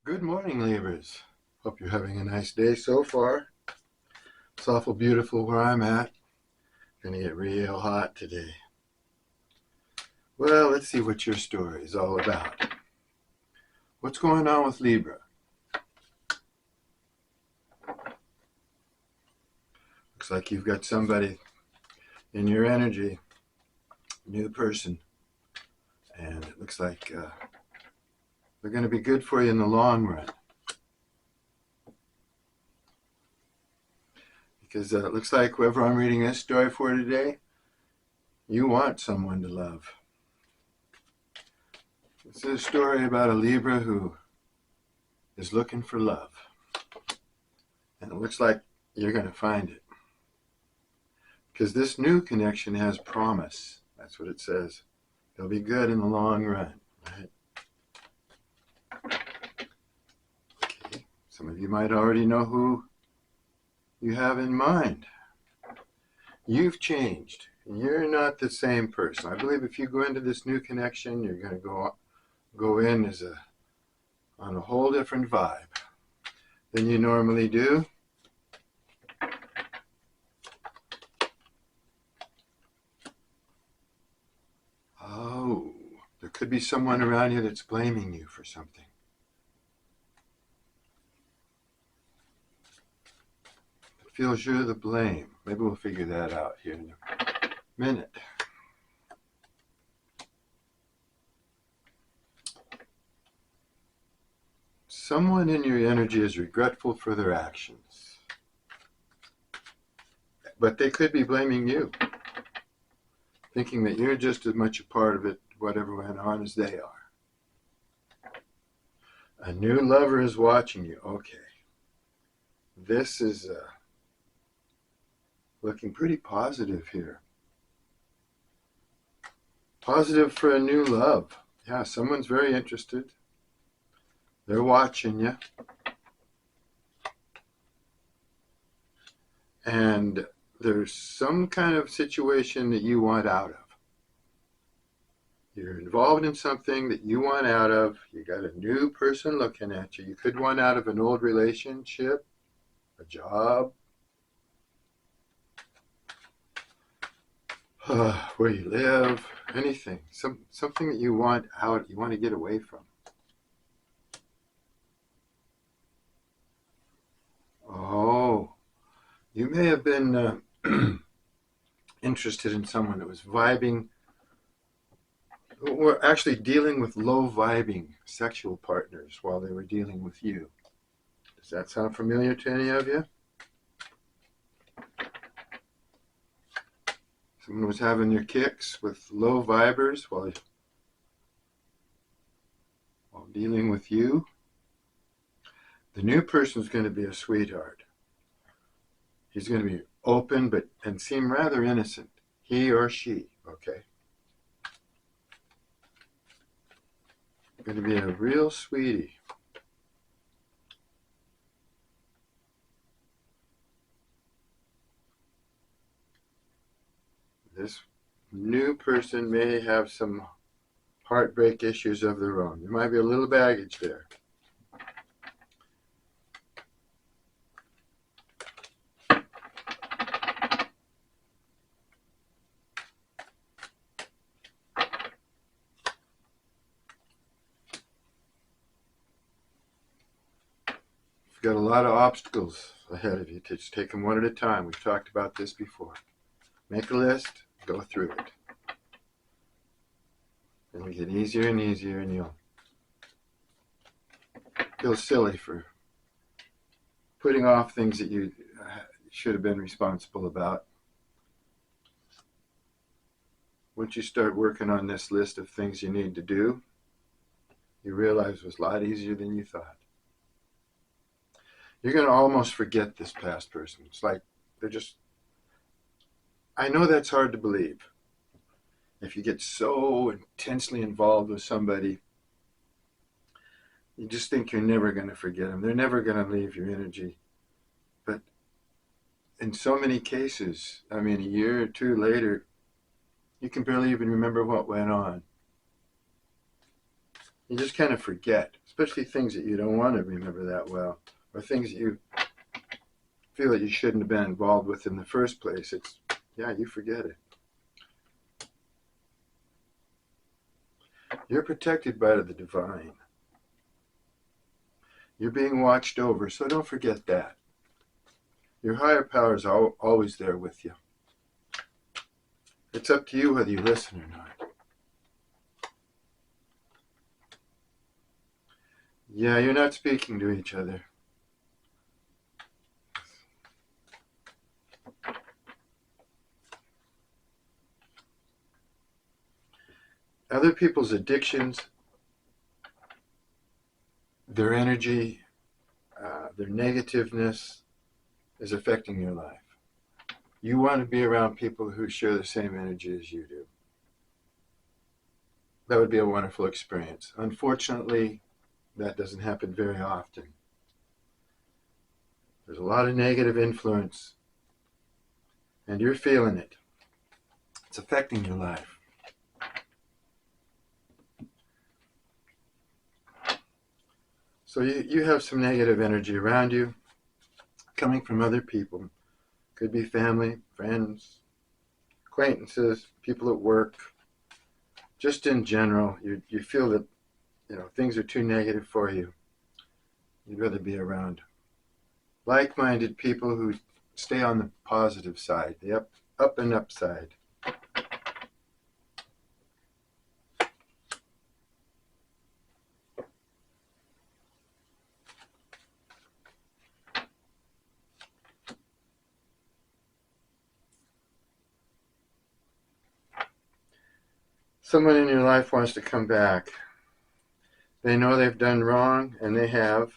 Good morning, Libras. Hope you're having a nice day so far. It's awful beautiful where I'm at. Gonna get real hot today. Well, let's see what your story is all about. What's going on with Libra? Looks like you've got somebody in your energy, new person, and it looks like they're going to be good for you in the long run. Because it looks like whoever I'm reading this story for today, you want someone to love. This is a story about a Libra who is looking for love. And it looks like you're going to find it. Because this new connection has promise. That's what it says. They'll be good in the long run, right? Okay. Some of you might already know who you have in mind. You've changed. You're not the same person. I believe if you go into this new connection, you're going to go in on a whole different vibe than you normally do. Oh, there could be someone around you that's blaming you for something. It feels you're the blame. Maybe we'll figure that out here in a minute. Someone in your energy is regretful for their actions, but they could be blaming you, thinking that you're just as much a part of it, whatever went on, as they are. A new lover is watching you. Okay. This is looking pretty positive here. Positive for a new love. Yeah, someone's very interested. They're watching you. And there's some kind of situation that you want out of. You're involved in something that you want out of. You got a new person looking at you. You could want out of an old relationship, a job, where you live, anything. Something that you want out, you want to get away from. Oh, you may have been interested in someone that was vibing, or actually dealing with low vibing sexual partners while they were dealing with you. Does that sound familiar to any of you? Someone was having their kicks with low vibers while dealing with you. The new person's going to be a sweetheart. He's going to be open and seem rather innocent. He or she, okay? Going to be a real sweetie. This new person may have some heartbreak issues of their own. There might be a little baggage there. You've got a lot of obstacles ahead of you. Just take them one at a time. We've talked about this before. Make a list, go through it. It'll get easier and easier, and you'll feel silly for putting off things that you should have been responsible about. Once you start working on this list of things you need to do, you realize it was a lot easier than you thought. You're going to almost forget this past person. It's like I know that's hard to believe. If you get so intensely involved with somebody, you just think you're never going to forget them. They're never going to leave your energy. But in so many cases, I mean, a year or two later, you can barely even remember what went on. You just kind of forget, especially things that you don't want to remember that well, or things that you feel that you shouldn't have been involved with in the first place. You forget it. You're protected by the divine. You're being watched over, so don't forget that. Your higher power is always there with you. It's up to you whether you listen or not. Yeah, you're not speaking to each other. Other people's addictions, their energy, their negativeness is affecting your life. You want to be around people who share the same energy as you do. That would be a wonderful experience. Unfortunately, that doesn't happen very often. There's a lot of negative influence, and you're feeling it. It's affecting your life. So you have some negative energy around you coming from other people. Could be family, friends, acquaintances, people at work. Just in general, you feel that things are too negative for you. You'd rather be around like-minded people who stay on the positive side, the up and up side. Someone in your life wants to come back. They know they've done wrong, and they have,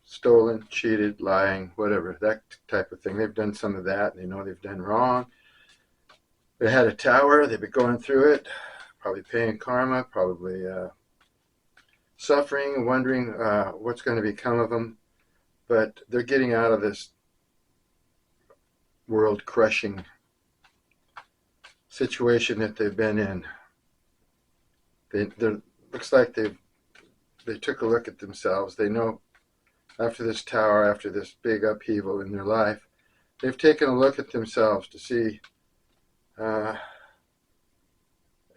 stolen, cheated, lying, whatever, that type of thing. They've done some of that. They know they've done wrong. They had a tower. They've been going through it, probably paying karma, probably suffering, wondering what's going to become of them. But they're getting out of this world-crushing situation that they've been in. Looks like they took a look at themselves. They know after this tower, after this big upheaval in their life, they've taken a look at themselves to see, and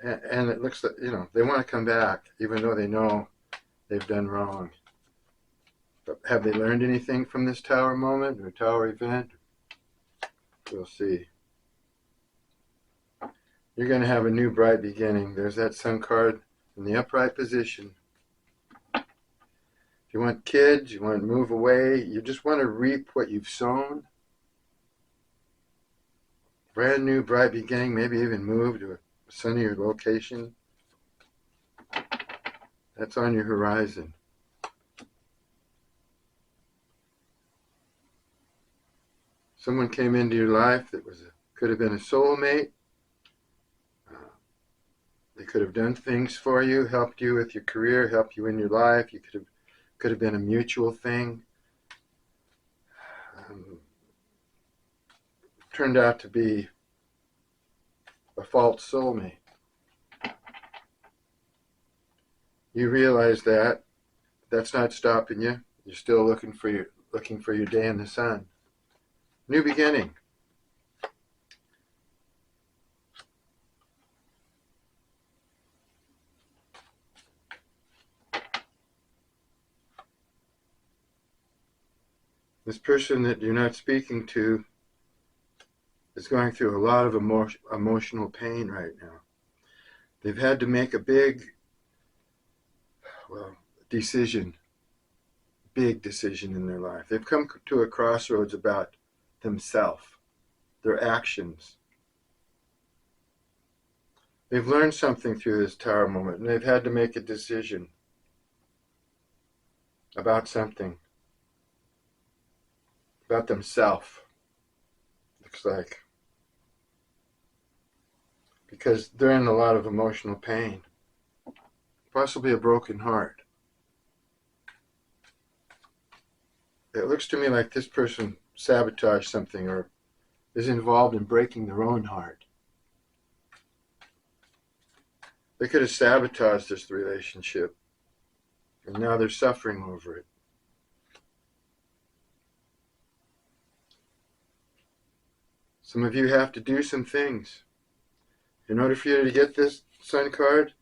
it looks like, they want to come back, even though they know they've done wrong. But have they learned anything from this tower moment or tower event? We'll see. You're going to have a new bright beginning. There's that Sun card in the upright position. If you want kids, you want to move away, you just want to reap what you've sown. Brand new bright beginning, maybe even move to a sunnier location. That's on your horizon. Someone came into your life that could have been a soulmate. They could have done things for you, helped you with your career, helped you in your life. You could have been a mutual thing. Turned out to be a false soulmate. You realize that that's not stopping you. You're still looking for your day in the sun. New beginning. This person that you're not speaking to is going through a lot of emotional pain right now. They've had to make a big decision in their life. They've come to a crossroads about themselves, their actions. They've learned something through this tower moment, and they've had to make a decision about something, about themselves, looks like. Because they're in a lot of emotional pain, possibly a broken heart. It looks to me like this person sabotaged something or is involved in breaking their own heart. They could have sabotaged this relationship, and now they're suffering over it. Some of you have to do some things. In order for you to get this Sun card,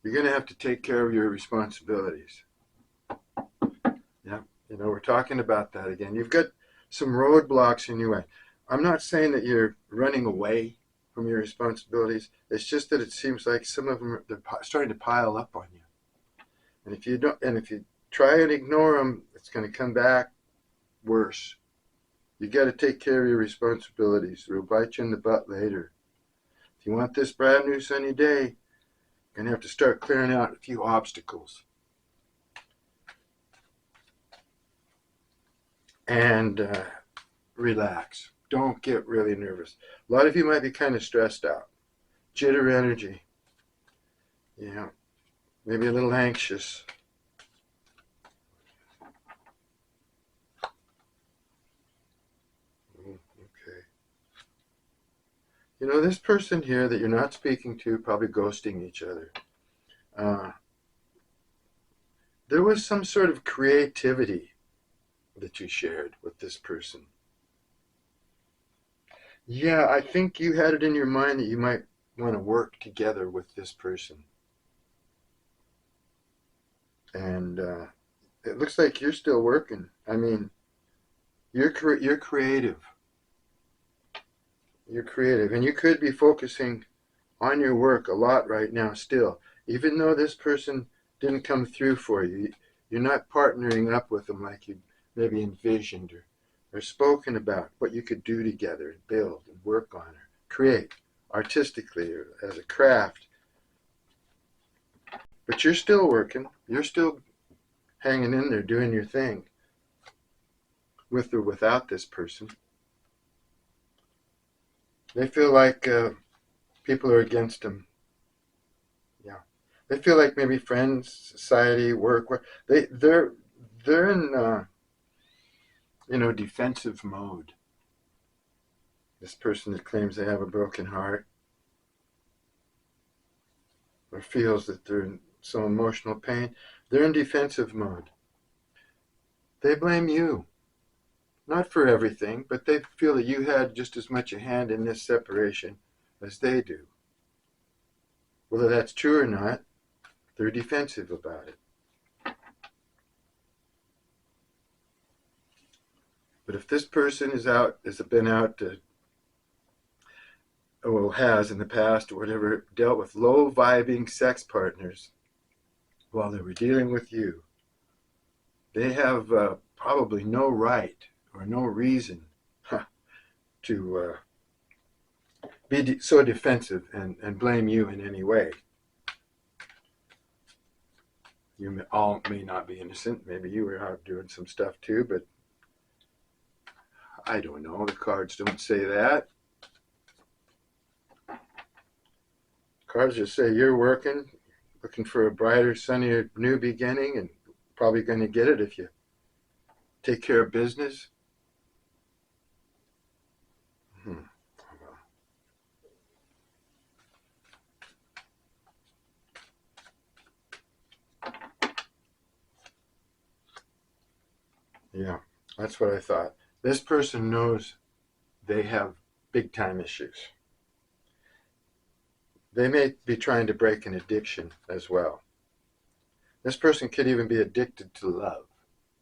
you're going to have to take care of your responsibilities. Yeah, we're talking about that again. You've got some roadblocks in your way. I'm not saying that you're running away from your responsibilities. It's just that it seems like some of them they're starting to pile up on you. And if you try and ignore them, it's going to come back worse. You got to take care of your responsibilities. It'll bite you in the butt later. If you want this brand new sunny day, you're going to have to start clearing out a few obstacles. And relax. Don't get really nervous. A lot of you might be kind of stressed out. Jitter energy. Yeah. Maybe a little anxious. Okay. This person here that you're not speaking to, probably ghosting each other. There was some sort of creativity that you shared with this person. Yeah, I think you had it in your mind that you might want to work together with this person. And it looks like you're still working. I mean, you're creative. You're creative. And you could be focusing on your work a lot right now still. Even though this person didn't come through for you, you're not partnering up with them like you maybe envisioned or spoken about what you could do together and build and work on or create artistically or as a craft. But you're still working. You're still hanging in there doing your thing with or without this person. They feel like people are against them. Yeah. They feel like maybe friends, society, work. They're in defensive mode. This person that claims they have a broken heart or feels that they're in some emotional pain, they're in defensive mode. They blame you. Not for everything, but they feel that you had just as much a hand in this separation as they do. Whether that's true or not, they're defensive about it. But if this person has in the past or whatever, dealt with low vibing sex partners while they were dealing with you, they have probably no right or no reason to be so defensive and blame you in any way. You all may not be innocent. Maybe you were out doing some stuff too, but I don't know. The cards don't say that. Cards just say you're working, looking for a brighter, sunnier, new beginning, and probably going to get it if you take care of business. Yeah, that's what I thought. This person knows they have big time issues. They may be trying to break an addiction as well. This person could even be addicted to love.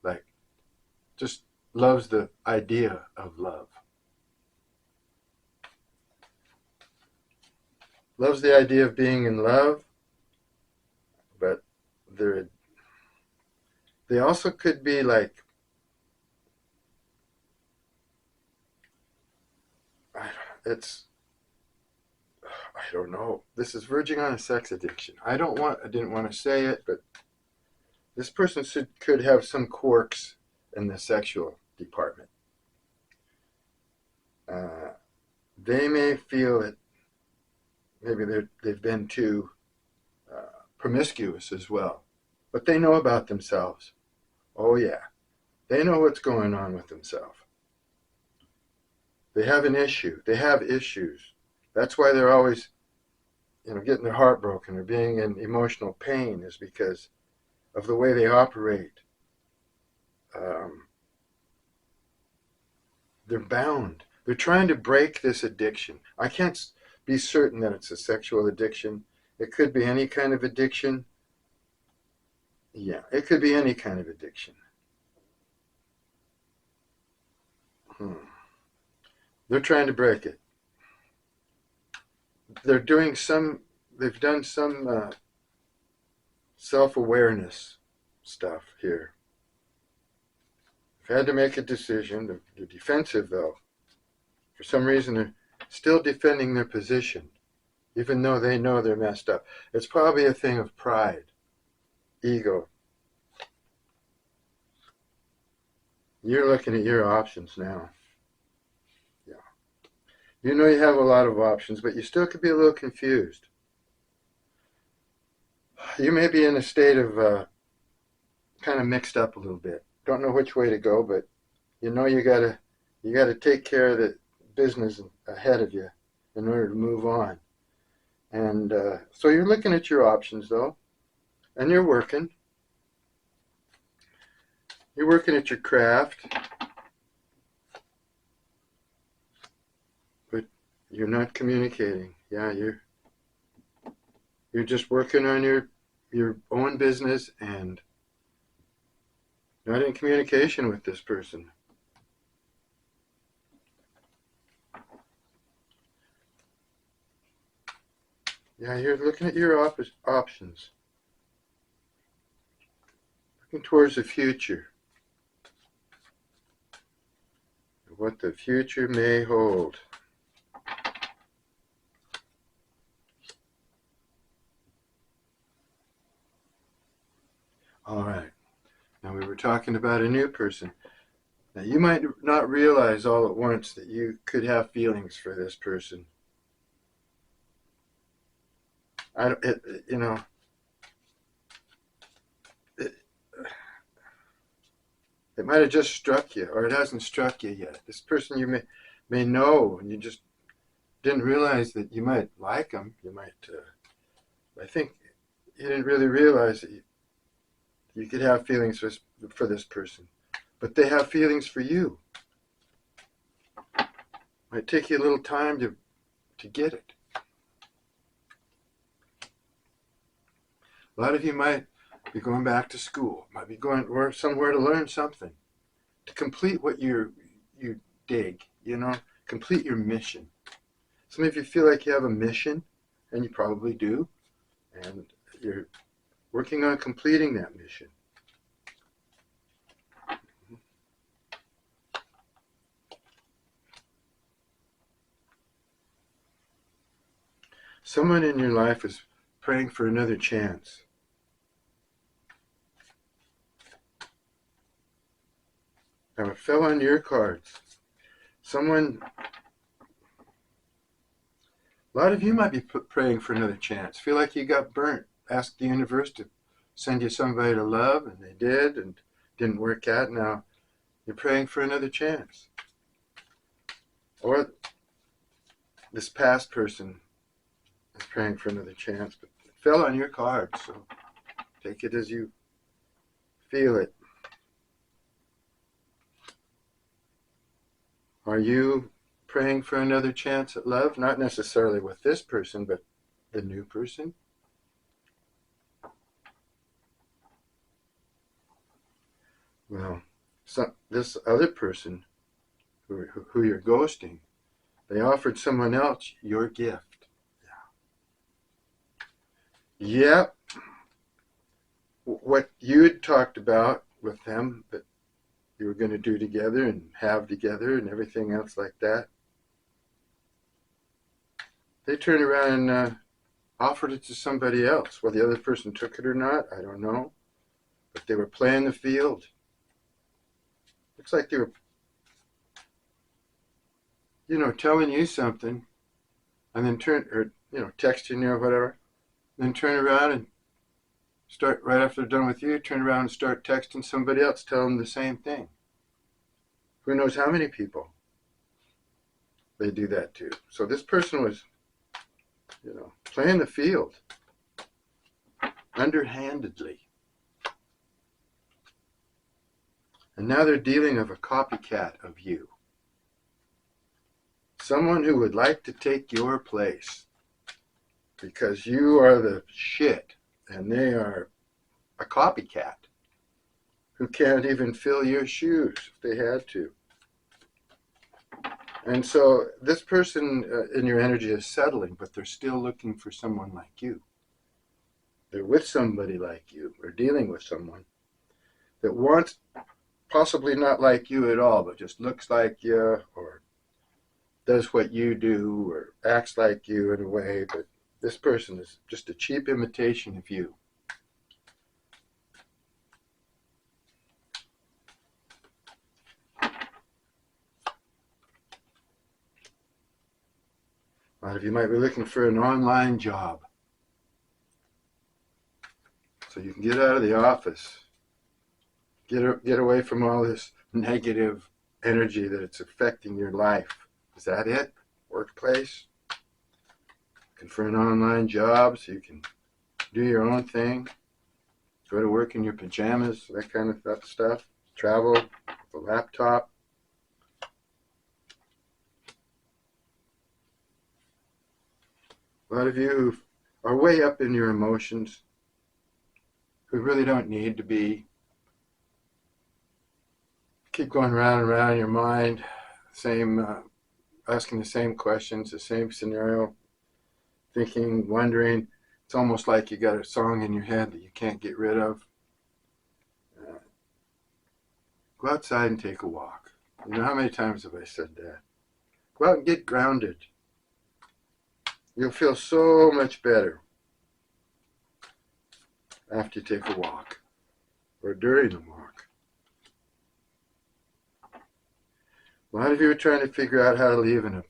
Like, just loves the idea of love. Loves the idea of being in love, but they also could be like, I don't know. This is verging on a sex addiction. I didn't want to say it, but this person could have some quirks in the sexual department. They may feel that maybe they've been too promiscuous as well, but they know about themselves. Oh yeah, they know what's going on with themselves. They have an issue. They have issues. That's why they're always, getting their heart broken or being in emotional pain is because of the way they operate. They're bound. They're trying to break this addiction. I can't be certain that it's a sexual addiction. It could be any kind of addiction. Yeah, it could be any kind of addiction. They're trying to break it. They've done some self-awareness stuff here. They've had to make a decision. They're defensive, though. For some reason, they're still defending their position, even though they know they're messed up. It's probably a thing of pride, ego. You're looking at your options now. Yeah. You know you have a lot of options, but you still could be a little confused. You may be in a state of kind of mixed up a little bit. Don't know which way to go, but you know you gotta take care of the business ahead of you in order to move on. And so you're looking at your options, though, and you're working. You're working at your craft, but you're not communicating. Yeah, you're just working on your own business and not in communication with this person. Yeah, you're looking at your options, looking towards the future, what the future may hold. All right. Now we were talking about a new person. Now you might not realize all at once that you could have feelings for this person. It might have just struck you, or it hasn't struck you yet. This person you may know, and you just didn't realize that you might like them. You might. I think you didn't really realize that you could have feelings for this person, but they have feelings for you. Might take you a little time to get it. A lot of you might be going back to school, might be going somewhere to learn something, to complete what you dig, complete your mission. Some of you feel like you have a mission, and you probably do, and you're working on completing that mission. Someone in your life is praying for another chance. Now it fell on your cards. A lot of you might be praying for another chance. Feel like you got burnt. Ask the universe to send you somebody to love, and they did, and didn't work out. Now you're praying for another chance. Or this past person is praying for another chance, but it fell on your cards, so take it as you feel it. Are you praying for another chance at love? Not necessarily with this person, but the new person? Well, this other person who you're ghosting, they offered someone else your gift. Yeah. Yep. What you had talked about with them that you were going to do together and have together and everything else like that, they turned around and offered it to somebody else. Well, the other person took it or not, I don't know. But they were playing the field. Looks like they were, telling you something, and then texting you or whatever, then turn around and start, right after they're done with you, turn around and start texting somebody else, tell them the same thing. Who knows how many people they do that to. So this person was playing the field underhandedly. And now they're dealing with a copycat of you. Someone who would like to take your place because you are the shit and they are a copycat who can't even fill your shoes if they had to. And so this person in your energy is settling, but they're still looking for someone like you. They're with somebody like you, or dealing with someone that wants, possibly not like you at all, but just looks like you, or does what you do, or acts like you in a way, but this person is just a cheap imitation of you. A lot of you might be looking for an online job so you can get out of the office, get away from all this negative energy that it's affecting your life. Is that it? Workplace? Looking for an online job so you can do your own thing, go to work in your pajamas, that kind of stuff, travel with a laptop. A lot of you are way up in your emotions, who really don't need to be. Keep going round and round in your mind, asking the same questions, the same scenario, thinking, wondering. It's almost like you got a song in your head that you can't get rid of. Go outside and take a walk. You know, how many times have I said that? Go out and get grounded. You'll feel so much better after you take a walk or during the walk. A lot of you are trying to figure out how to leave an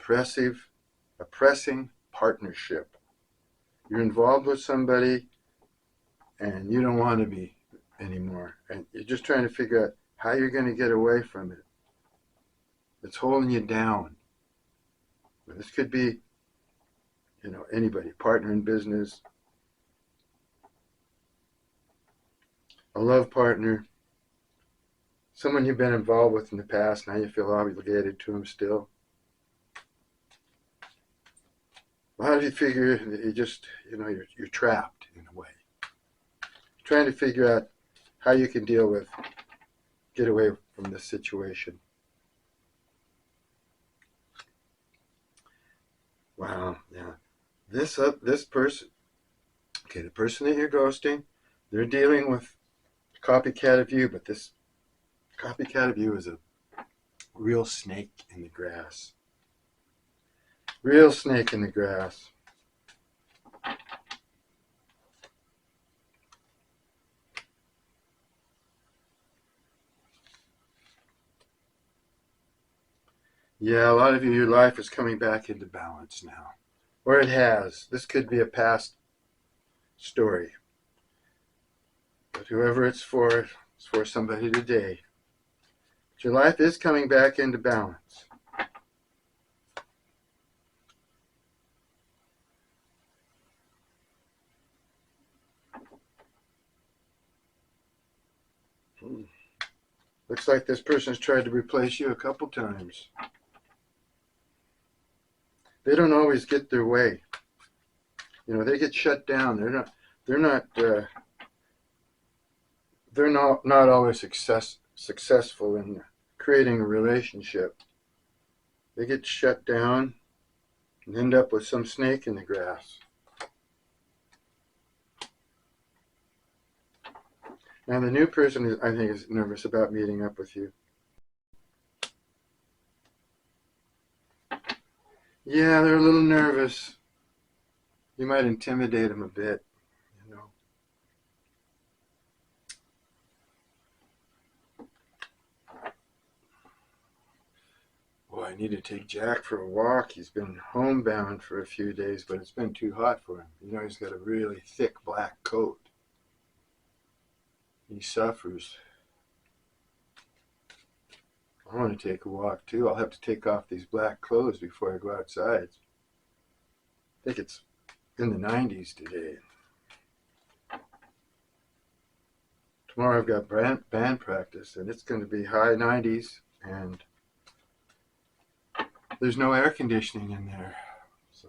oppressing partnership. You're involved with somebody and you don't want to be anymore. And you're just trying to figure out how you're going to get away from it. It's holding you down. This could be, anybody, partner in business, a love partner, someone you've been involved with in the past, now you feel obligated to them still. A lot of you figure that you just, you're trapped in a way. You're trying to figure out how you can get away from this situation. Wow, yeah. This person, okay, the person that you're ghosting, they're dealing with a copycat of you, but this copycat of you is a real snake in the grass. Real snake in the grass. Yeah, a lot of you, your life is coming back into balance now. Or it has. This could be a past story. But whoever it's for somebody today. But your life is coming back into balance. Looks like this person's tried to replace you a couple times. They don't always get their way. They get shut down. They're not always successful in creating a relationship. They get shut down and end up with some snake in the grass. Now the new person, I think, is nervous about meeting up with you. Yeah, they're a little nervous. You might intimidate them a bit, Well, I need to take Jack for a walk. He's been homebound for a few days, but it's been too hot for him. He's got a really thick black coat. He suffers. I want to take a walk too. I'll have to take off these black clothes before I go outside. I think it's in the 90s today. Tomorrow I've got band practice, and it's going to be high 90s, and there's no air conditioning in there. So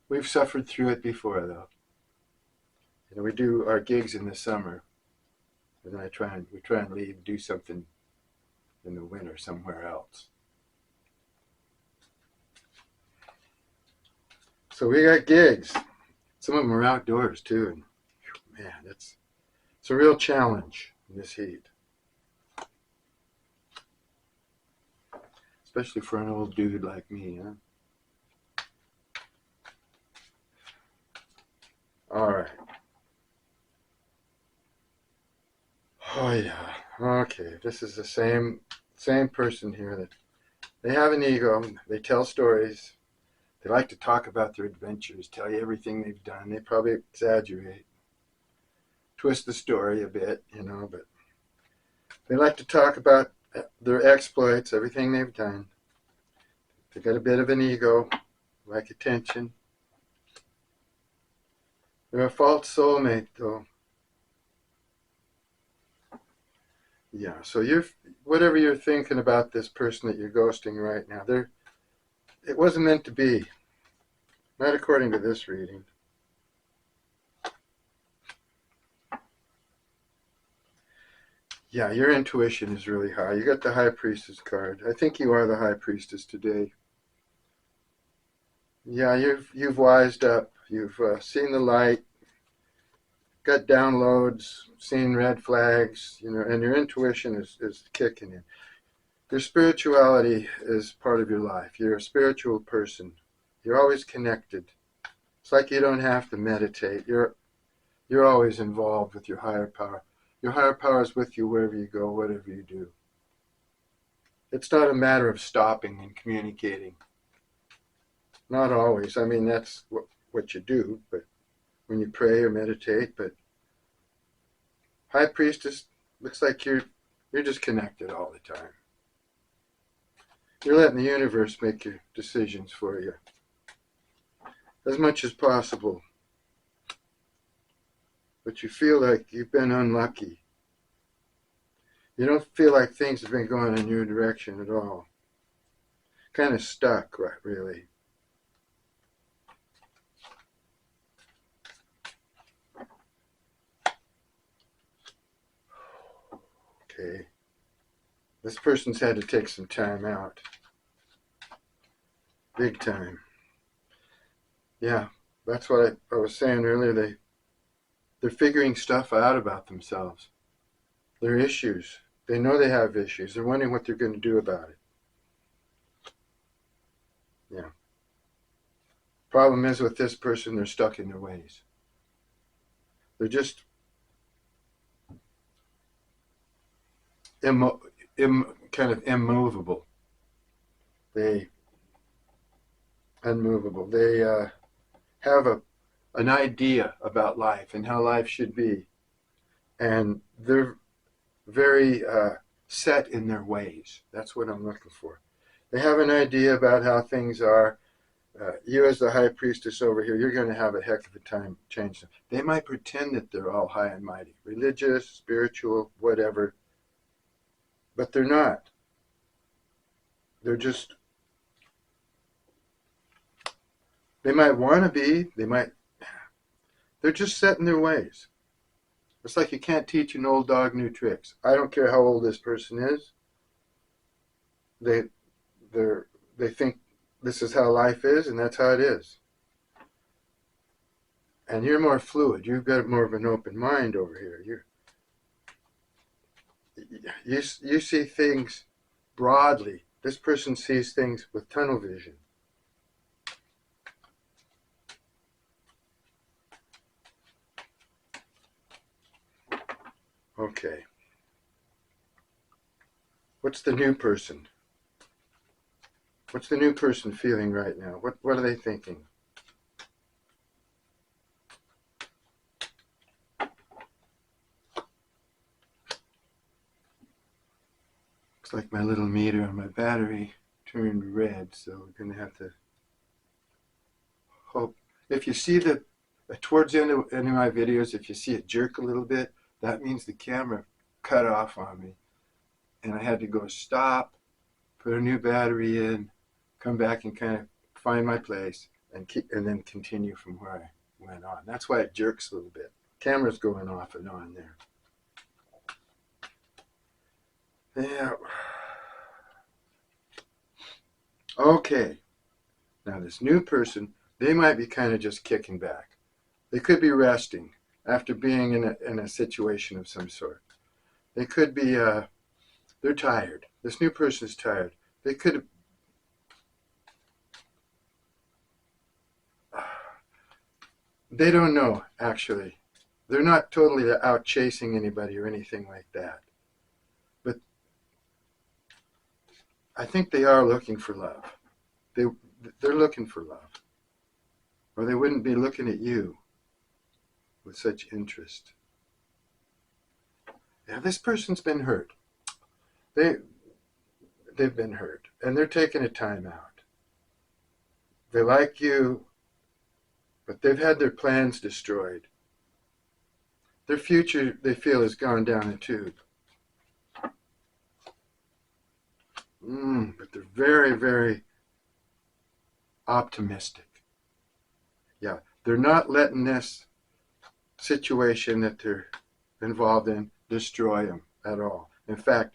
we've suffered through it before, though. You know, we do our gigs in the summer, and then we try and leave, do something in the winter somewhere else. So we got gigs. Some of them are outdoors too, and man, it's a real challenge in this heat, especially for an old dude like me, huh? All right. Oh yeah. Okay. This is the same person here that they have an ego. They tell stories. They like to talk about their adventures, tell you everything they've done. They probably exaggerate, twist the story a bit, you know, but they like to talk about their exploits, everything they've done. They got a bit of an ego, like attention. They're a false soulmate, though. Yeah, so whatever you're thinking about this person that you're ghosting right now, it wasn't meant to be. Not according to this reading. Yeah, your intuition is really high. You got the High Priestess card. I think you are the High Priestess today. Yeah, you've wised up. You've seen the light, got downloads, seen red flags, you know, and your intuition is kicking in. Your spirituality is part of your life. You're a spiritual person. You're always connected. It's like you don't have to meditate. You're always involved with your higher power. Your higher power is with you wherever you go, whatever you do. It's not a matter of stopping and communicating. Not always. I mean, that's what you do, but when you pray or meditate. But High Priestess, looks like you're just connected all the time. You're letting the universe make your decisions for you as much as possible. But you feel like you've been unlucky. You don't feel like things have been going in your direction at all. Kind of stuck, right, really. Okay. This person's had to take some time out. Big time. Yeah, that's what I was saying earlier. They're figuring stuff out about themselves. Their issues. They know they have issues. They're wondering what they're going to do about it. Yeah. Problem is with this person, they're stuck in their ways. They're just kind of immovable. Unmovable. They have an idea about life and how life should be, and they're very set in their ways. That's what I'm looking for. They have an idea about how things are. You as the High Priestess over here, you're going to have a heck of a time changing them. They might pretend that they're all high and mighty, religious, spiritual, whatever, but they're not. They're just, they might want to be, they're just set in their ways. It's like you can't teach an old dog new tricks. I don't care how old this person is. They think this is how life is, and that's how it is. And you're more fluid. You've got more of an open mind over here. You see things broadly. This person sees things with tunnel vision. Okay. What's the new person? What's the new person feeling right now? What are they thinking? Looks like my little meter on my battery turned red, so we're going to have to hope If you see the, towards the end of any of my videos, if you see it jerk a little bit, that means the camera cut off on me. And I had to go stop, put a new battery in, come back and kind of find my place, and then continue from where I went on. That's why it jerks a little bit. Camera's going off and on there. Yeah. Okay. Now this new person, they might be kind of just kicking back. They could be resting after being in a situation of some sort. They could be, they're tired. This new person is tired. They could, they don't know, actually. They're not totally out chasing anybody or anything like that. But I think they are looking for love. They're looking for love. Or they wouldn't be looking at you with such interest. Yeah, this person's been hurt. They've been hurt, and they're taking a time out. They like you, but they've had their plans destroyed. Their future, they feel, has gone down the tube. But they're very, very optimistic. Yeah, they're not letting this situation that they're involved in destroy them at all. In fact,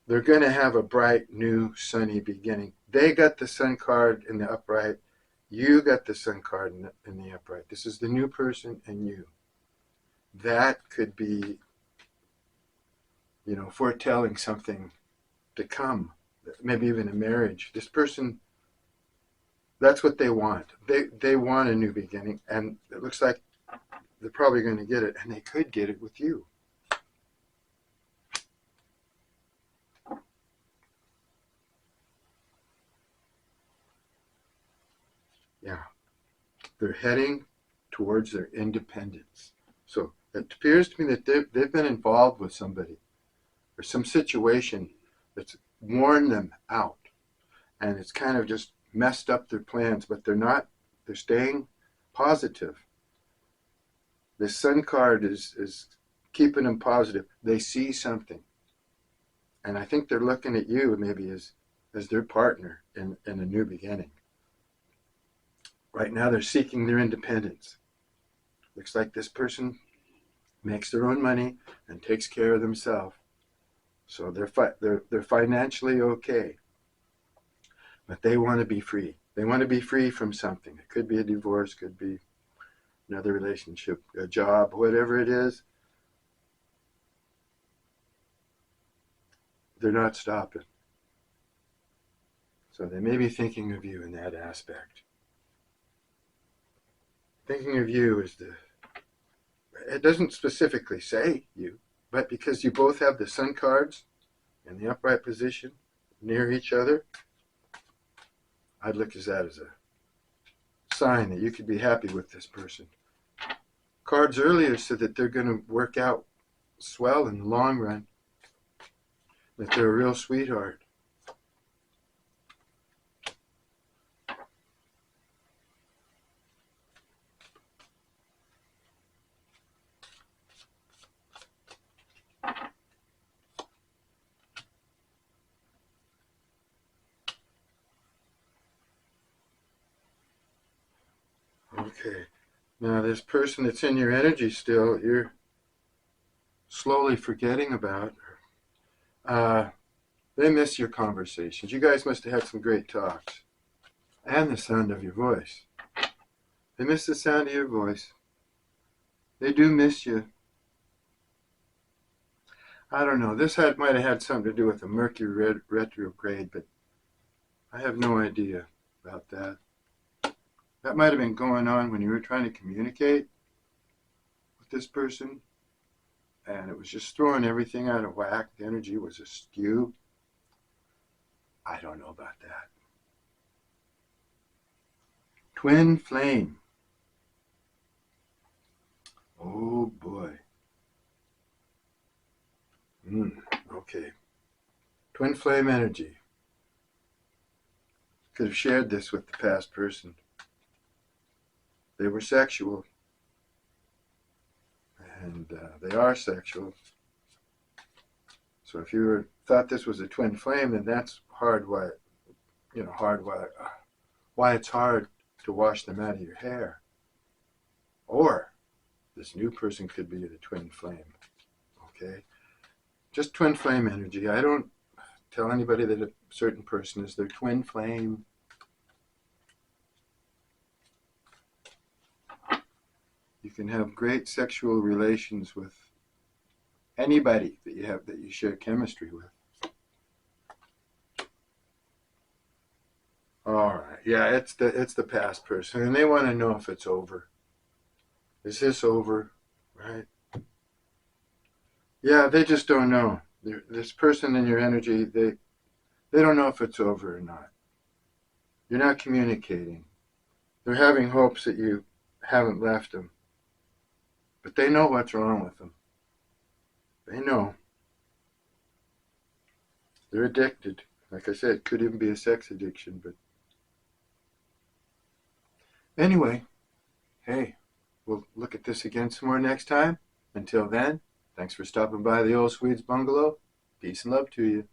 they're going to have a bright, new, sunny beginning. They got the sun card in the upright. You got the sun card in the upright. This is the new person and you. That could be, foretelling something to come. Maybe even a marriage. This person, that's what they want. They want a new beginning, and it looks like they're probably going to get it, and they could get it with you. Yeah. They're heading towards their independence. So it appears to me that they've been involved with somebody or some situation that's worn them out, and it's kind of just messed up their plans, but they're staying positive. The sun card is keeping them positive. They see something, and I think they're looking at you maybe as their partner in a new beginning. Right now they're seeking their independence. Looks like this person makes their own money and takes care of themselves. So they're financially okay. But they want to be free. They want to be free from something. It could be a divorce, could be another relationship, a job, whatever it is. They're not stopping. So they may be thinking of you in that aspect. Thinking of you is it doesn't specifically say you, but because you both have the sun cards in the upright position near each other, I'd look at that as a sign that you could be happy with this person. Cards earlier said that they're going to work out swell in the long run, that they're a real sweetheart. Okay. Now this person that's in your energy still, you're slowly forgetting about. They miss your conversations. You guys must have had some great talks. And the sound of your voice. They miss the sound of your voice. They do miss you. I don't know. This might have had something to do with the Mercury retrograde, but I have no idea about that. That might have been going on when you were trying to communicate with this person, and it was just throwing everything out of whack. The energy was askew. I don't know about that. Twin flame. Oh boy. Okay. Twin flame energy. Could have shared this with the past person. they were sexual, and they are sexual. So if you thought this was a twin flame, then that's hard. Why it's hard to wash them out of your hair. Or this new person could be the twin flame. Okay, just twin flame energy. I don't tell anybody that a certain person is their twin flame. You can have great sexual relations with anybody that you share chemistry with. All right, yeah, it's the past person, and they want to know if it's over. Is this over? Right? Yeah, they just don't know. This person in your energy, they don't know if it's over or not. You're not communicating. They're having hopes that you haven't left them, but they know what's wrong with them. They know. They're addicted. Like I said, it could even be a sex addiction, but anyway, hey, we'll look at this again some more next time. Until then, thanks for stopping by the Old Swedes Bungalow. Peace and love to you.